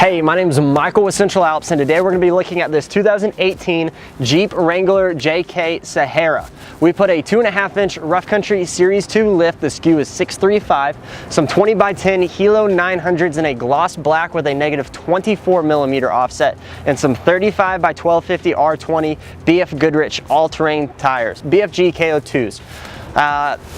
Hey, my name is Michael with Central Alps, and today we're going to be looking at this 2018 Jeep Wrangler JK Sahara. We put a 2.5-inch Rough Country Series 2 lift. The SKU is 635, some 20x10 Helo 900s in a gloss black with a negative 24mm offset, and some 35x1250 R20 BFGoodrich all-terrain tires, BFG KO2s.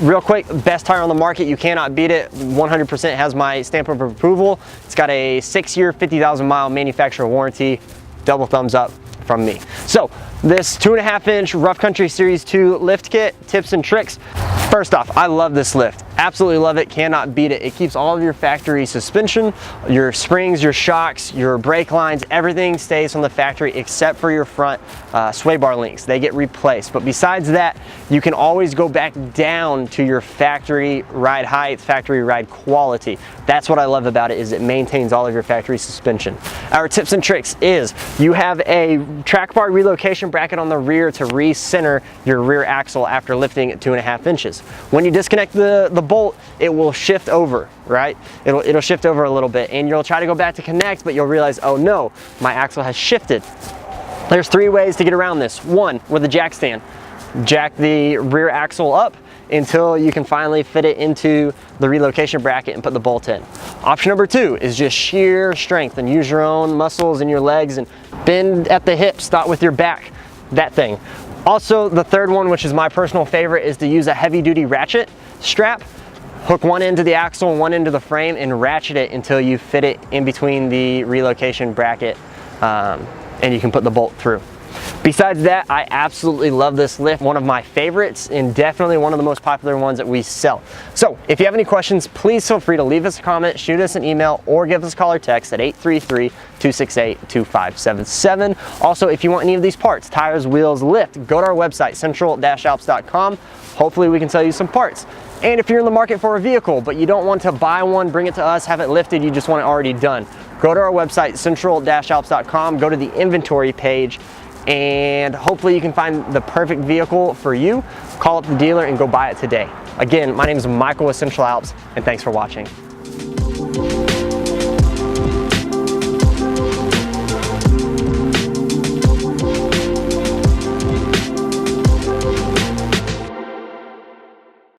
Real quick, best tire on the market, you cannot beat it. 100% has my stamp of approval. It's got a 6-year, 50,000 mile manufacturer warranty. Double thumbs up from me. So this 2.5-inch Rough Country Series 2 lift kit, tips and tricks. First off, I love this lift. Absolutely love it, cannot beat it. It keeps all of your factory suspension, your springs, your shocks, your brake lines, everything stays from the factory except for your front sway bar links. They get replaced. But besides that, you can always go back down to your factory ride height, factory ride quality. That's what I love about it, is it maintains all of your factory suspension. Our tips and tricks is you have a track bar relocation bracket on the rear to recenter your rear axle after lifting at 2.5 inches. When you disconnect the bolt, it will shift over, right? It'll shift over a little bit, and you'll try to go back to connect, but you'll realize, oh no, my axle has shifted. There's 3 ways to get around this. One, with a jack stand. Jack the rear axle up until you can finally fit it into the relocation bracket and put the bolt in. Option number 2 is just sheer strength and use your own muscles in your legs and bend at the hips, start with your back, that thing. Also, the third one, which is my personal favorite, is to use a heavy-duty ratchet strap. Hook one end to the axle and one end to the frame and ratchet it until you fit it in between the relocation bracket, and you can put the bolt through. Besides that, I absolutely love this lift. One of my favorites and definitely one of the most popular ones that we sell. So if you have any questions, please feel free to leave us a comment, shoot us an email, or give us a call or text at 833-268-2577. Also, if you want any of these parts, tires, wheels, lift, go to our website, central-alps.com. Hopefully we can sell you some parts. And if you're in the market for a vehicle, but you don't want to buy one, bring it to us, have it lifted, you just want it already done, go to our website, central-alps.com, go to the inventory page, and hopefully you can find the perfect vehicle for you. Call up the dealer and go buy it today. Again, my name is Michael with Central Alps, and thanks for watching.